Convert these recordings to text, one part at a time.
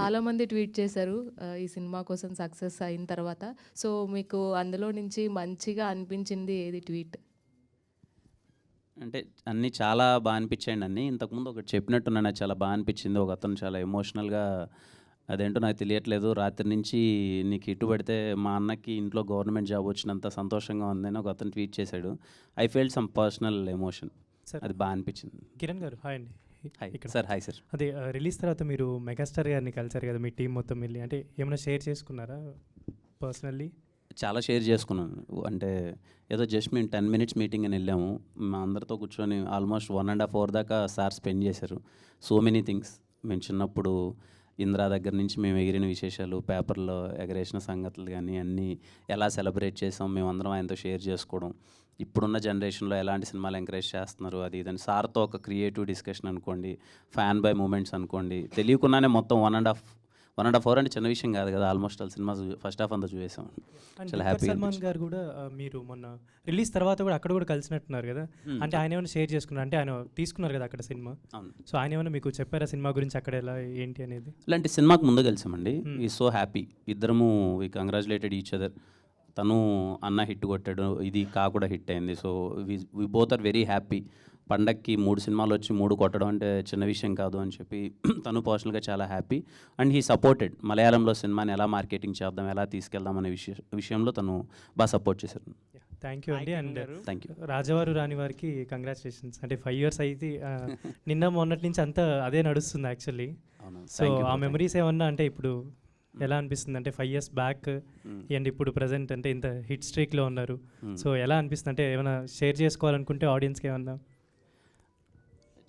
చాలామంది ట్వీట్ చేశారు ఈ సినిమా కోసం సక్సెస్ అయిన తర్వాత. సో, మీకు అందులో నుంచి మంచిగా అనిపించింది ఏది ట్వీట్? అంటే అన్నీ చాలా బా అనిపించాయండి అన్నీ. ఇంతకుముందు ఒకటి చెప్పినట్టున్నా నాకు చాలా బా అనిపించింది. ఒకతను చాలా ఎమోషనల్‌గా అదేంటో నాకు తెలియట్లేదు. రాత్రి నుంచి నీకు ఎటు పడితే మా అన్నకి ఇంట్లో గవర్నమెంట్ జాబ్ వచ్చినంత సంతోషంగా ఉందని ఒకతను ట్వీట్ చేశాడు. I felt some personal emotion. Sir అది బా అనిపించింది. కిరణ్ గారు హాయ్ అండి. హాయ్ ఇక్కడ సార్. Hi sir. అదే రిలీజ్ తర్వాత మీరు మెగాస్టార్ గారిని కలిసారు కదా మీ టీం మొత్తం వెళ్ళి, అంటే ఏమైనా షేర్ చేసుకున్నారా పర్సనల్లీ? చాలా షేర్ చేసుకున్నాను. అంటే ఏదో జస్ట్ మేము 10 మినిట్స్ మీటింగ్ అని వెళ్ళాము. మా అందరితో కూర్చొని ఆల్మోస్ట్ 1.5 అవర్ దాకా సార్ స్పెండ్ చేశారు. So many things. మేము చిన్నప్పుడు ఇందిరా దగ్గర నుంచి మేము ఎగిరిన విశేషాలు, పేపర్లో ఎగరేసిన సంగతులు కానీ అన్నీ ఎలా సెలబ్రేట్ చేసాం మేమందరం ఆయనతో షేర్ చేసుకోవడం. ఇప్పుడున్న జనరేషన్లో ఎలాంటి సినిమాలు ఎంకరేజ్ చేస్తున్నారు అది ఇదని సార్తో ఒక క్రియేటివ్ డిస్కషన్ అనుకోండి, ఫ్యాన్ బై మూమెంట్స్ అనుకోండి, తెలియకుండానే మొత్తం 1.5 అవర్ అంటే చిన్న విషయం కాదు కదా. Almost all cinema first half అంతా చూసాం. చాలా హ్యాపీ. సల్మాన్ గారు కూడా మీరు మొన్న రిలీజ్ తర్వాత కూడా అక్కడ కూడా కలిసినట్టున్నారు కదా, అంటే ఆయన ఏమైనా షేర్ చేసుకున్నారు? అంటే ఆయన తీసుకున్నారు కదా అక్కడ సినిమా. అవును. సో ఆయన ఏమైనా మీకు చెప్పారా సినిమా గురించి అక్కడ ఎలా ఏంటి అనేది? ఇలాంటి సినిమాకి ముందు కలిసామండి. ఈ సో హ్యాపీ. ఇద్దరము వి కంగ్రాచులేటెడ్ ఈచ్ అదర్. తను అన్న హిట్ కొట్టాడు, ఇది కూడా హిట్ అయింది. So we both are very happy. పండక్కి 3 సినిమాలు వచ్చి 3 కొట్టడం అంటే చిన్న విషయం కాదు అని చెప్పి తను పర్సనల్గా చాలా హ్యాపీ. And he supported. మలయాళంలో సినిమాని ఎలా మార్కెటింగ్ చేద్దాం, ఎలా తీసుకెళ్దాం అనే విషయంలో తను బాగా సపోర్ట్ చేశారు. థ్యాంక్ యూ అండి. And thank you. రాజవారు రాని వారికి కంగ్రాచులేషన్స్. అంటే 5 years అయితే నిన్న మొన్నటి నుంచి అంతా అదే నడుస్తుంది యాక్చువల్లీ. సో ఆ మెమరీస్ ఏమన్నా అంటే ఇప్పుడు ఎలా అనిపిస్తుంది? అంటే 5 years బ్యాక్ అండ్ ఇప్పుడు ప్రజెంట్ అంటే ఇంత హిట్ స్ట్రీక్లో ఉన్నారు. సో ఎలా అనిపిస్తుంది? అంటే ఏమైనా షేర్ చేసుకోవాలనుకుంటే ఆడియన్స్కి ఏమన్నా?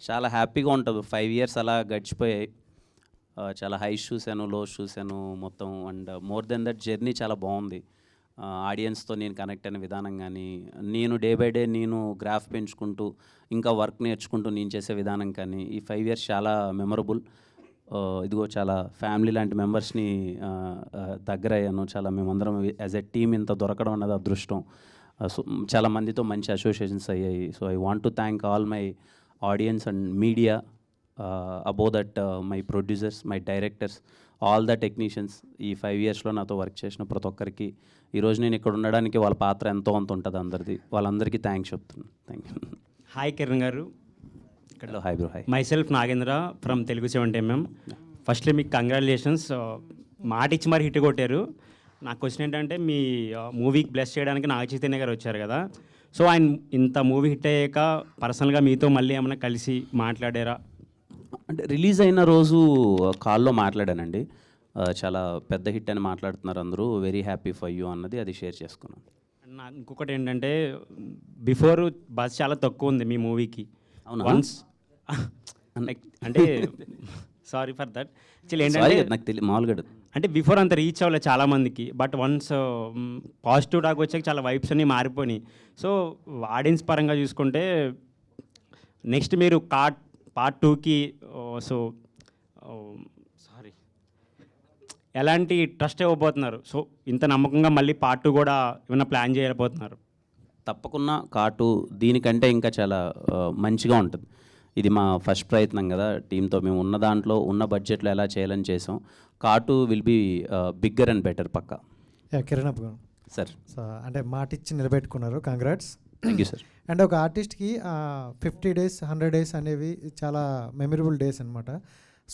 చాలా హ్యాపీగా ఉంటుంది. 5 years అలా గడిచిపోయాయి. చాలా హైస్ చూశాను, లోస్ చూశాను మొత్తం. And more than that journey చాలా బాగుంది. ఆడియన్స్తో నేను కనెక్ట్ అయిన విధానం కానీ, నేను డే బై డే నేను గ్రాఫ్ పెంచుకుంటూ ఇంకా వర్క్ నేర్చుకుంటూ నేను చేసే విధానం కానీ, ఈ 5 years చాలా మెమరబుల్. ఇదిగో చాలా ఫ్యామిలీ లాంటి మెంబర్స్ని దగ్గర అయ్యాను. చాలా మేమందరం యాజ్ ఎ టీమ్ ఇంత దొరకడం అన్నది అదృష్టం. సో చాలా మందితో మంచి అసోసియేషన్స్ అయ్యాయి. So I want to thank all my audience and media, above that my producers, my directors, all the technicians. ఈ 5 yearsలో నాతో వర్క్ చేసిన ప్రతి ఒక్కరికి, ఈరోజు నేను ఇక్కడ ఉండడానికి వాళ్ళ పాత్ర ఎంతో అంత ఉంటుంది అందరిది. వాళ్ళందరికీ థ్యాంక్స్ చెప్తున్నాను. Thank you. హాయ్ కిరణ్ గారు. ఇక్కడ hi bro. Hi. My self Nagendra from Telugu 70mm. Firstly మీకు కంగ్రాచులేషన్స్. మాట ఇచ్చి మరి హిట్ కొట్టారు. నా క్వశ్చన్ ఏంటంటే మీ మూవీకి బ్లెస్ చేయడానికి నాగ చైతన్య గారు వచ్చారు కదా. సో ఆయన ఇంత మూవీ హిట్ అయ్యాక పర్సనల్గా మీతో మళ్ళీ ఏమైనా కలిసి మాట్లాడారా? అంటే రిలీజ్ అయిన రోజు కాల్లో మాట్లాడానండి. చాలా పెద్ద హిట్ అని మాట్లాడుతున్నారు అందరూ, వెరీ హ్యాపీ ఫర్ యూ అన్నది అది షేర్ చేసుకున్నాను. నాకు ఇంకొకటి ఏంటంటే బిఫోర్ బస్ చాలా తక్కువ ఉంది మీ మూవీకి. అవునా? వన్స్ అంటే సారీ ఫర్ దట్. యాక్చువల్లీ ఏంటంటే నాకు తెలియదు మామూలుగా. అంటే బిఫోర్ అంత రీచ్ అవ్వలేదు చాలామందికి. బట్ వన్స్ పాజిటివ్ టాక్ వచ్చాక చాలా వైబ్స్ అన్నీ మారిపోయినాయి. సో ఆడియన్స్ పరంగా చూసుకుంటే నెక్స్ట్ మీరు పార్ట్ 2కి సో సారీ ఎలాంటి ట్రస్ట్ ఇవ్వబోతున్నారు? సో ఇంత నమ్మకంగా మళ్ళీ పార్ట్ 2 కూడా ఏమైనా ప్లాన్ చేయబోతున్నారు? తప్పకుండా కాటు దీనికంటే ఇంకా చాలా మంచిగా ఉంటుంది. ఇది మా ఫస్ట్ ప్రయత్నం కదా టీంతో. మేము ఉన్న దాంట్లో ఉన్న బడ్జెట్లో ఎలా చేయాలని చేసాం. కాటు will be bigger and better పక్కా. కిరణ్ అప్పు సార్. సో అంటే మాట ఇచ్చి నిలబెట్టుకున్నారు, congrats. Thank you sir. And ఒక ఆర్టిస్ట్కి 50 days 100 days అనేవి చాలా మెమరబుల్ డేస్ అనమాట.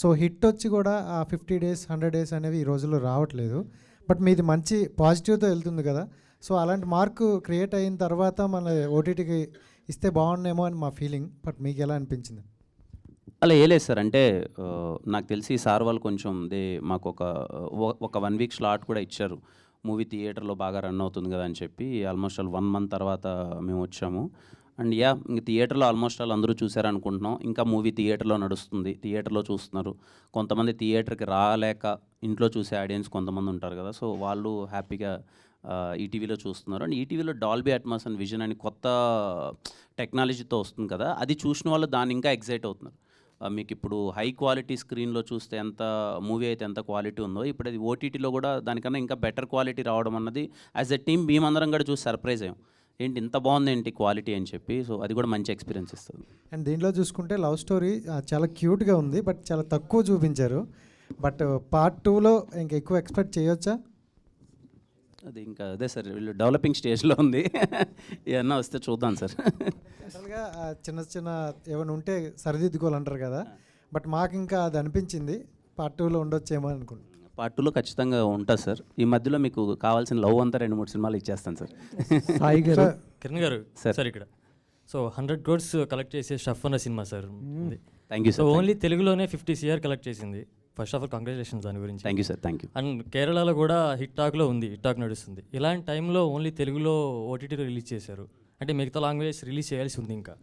సో హిట్ వచ్చి కూడా ఆ 50 days 100 days అనేవి ఈ రోజుల్లో రావట్లేదు. బట్ మీది మంచి పాజిటివ్తో వెళ్తుంది కదా. సో అలాంటి మార్కు క్రియేట్ అయిన తర్వాత మన ఓటీటీకి ఇస్తే బాగుండేమో అని మా ఫీలింగ్. బట్ మీకు ఎలా అనిపించింది? అలా ఏలేదు సార్. అంటే నాకు తెలిసి సార్ వాళ్ళు కొంచెం మాకు ఒక 1 week స్లాట్ కూడా ఇచ్చారు. మూవీ థియేటర్లో బాగా రన్ అవుతుంది కదా అని చెప్పి. ఆల్మోస్ట్ ఆల్ 1 month తర్వాత మేము వచ్చాము. అండ్ ఇంక థియేటర్లో ఆల్మోస్ట్ ఆల్ అందరూ చూసారనుకుంటున్నాం. ఇంకా మూవీ థియేటర్లో నడుస్తుంది, థియేటర్లో చూస్తున్నారు. కొంతమంది థియేటర్కి రాలేక ఇంట్లో చూసే ఆడియన్స్ కొంతమంది ఉంటారు కదా. సో వాళ్ళు హ్యాపీగా ఈటీవీలో చూస్తున్నారు. అండ్ ఈటీవీలో డాల్బీ అట్మాస్ అండ్ విజన్ అని కొత్త టెక్నాలజీతో వస్తుంది కదా, అది చూసిన వాళ్ళు దాన్ని ఇంకా ఎగ్జైట్ అవుతున్నారు. మీకు ఇప్పుడు హై క్వాలిటీ స్క్రీన్లో చూస్తే ఎంత మూవీ అయితే ఎంత క్వాలిటీ ఉందో, ఇప్పుడు అది ఓటీటీలో కూడా దానికన్నా ఇంకా బెటర్ క్వాలిటీ రావడం అన్నది యాజ్ ఎ టీమ్ మేమందరం కూడా చూసి సర్ప్రైజ్ అయ్యాం. ఏంటి ఇంత బాగుంది ఏంటి క్వాలిటీ అని చెప్పి. సో అది కూడా మంచి ఎక్స్పీరియన్స్ ఇస్తుంది. అండ్ దీంట్లో చూసుకుంటే లవ్ స్టోరీ చాలా క్యూట్గా ఉంది, బట్ చాలా తక్కువ చూపించారు. బట్ పార్ట్ 2లో ఇంకా ఎక్కువ ఎక్స్పెక్ట్ చేయొచ్చా? అది ఇంకా అదే సార్, వీళ్ళు డెవలపింగ్ స్టేజ్లో ఉంది. ఏమన్నా వస్తే చూద్దాం సార్. జనరల్గా చిన్న చిన్న ఏమైనా ఉంటే సరిదిద్దుకోవాలంటారు కదా, బట్ మాకు ఇంకా అది అనిపించింది పార్ట్ 2లో ఉండొచ్చేమో అనుకుంటున్నాను. పార్ట్ 2లో ఖచ్చితంగా ఉంటుంది సార్. ఈ మధ్యలో మీకు కావాల్సిన లవ్ అంతా 2-3 సినిమాలు ఇచ్చేస్తాను సార్. సాయి గారు, కిరణ్ గారు సార్ ఇక్కడ సో 100 crores కలెక్ట్ చేసే షఫ్ అన్న cinema sir. Thank you so sir. Only తెలుగులోనే 50 CR కలెక్ట్ చేసింది. ఫస్ట్ ఆఫ్ ఆల్ కంగ్రాచులేషన్స్ దాని గురించి. Thank you sir. Thank you. And కేరళలో కూడా హిట్ టాక్లో ఉంది, హిట్ టాక్ నడుస్తుంది. ఇలాంటి టైంలో ఓన్లీ తెలుగులో ఓటీటీలో రిలీజ్ చేశారు అంటే మిగతా లాంగ్వేజ్ రిలీజ్ చేయాల్సి ఉంది. ఇంకా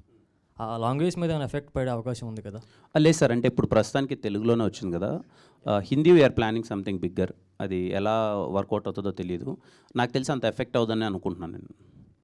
ఆ లాంగ్వేజ్ మీద ఏమైనా ఎఫెక్ట్ పడే అవకాశం ఉంది కదా? లేదు సార్, అంటే ఇప్పుడు ప్రస్తుతానికి తెలుగులోనే వచ్చింది కదా. Hindi we're planning something bigger. అది ఎలా వర్కౌట్ అవుతుందో తెలియదు. నాకు తెలిసి అంత ఎఫెక్ట్ అవుతుందని అనుకుంటున్నాను నేను.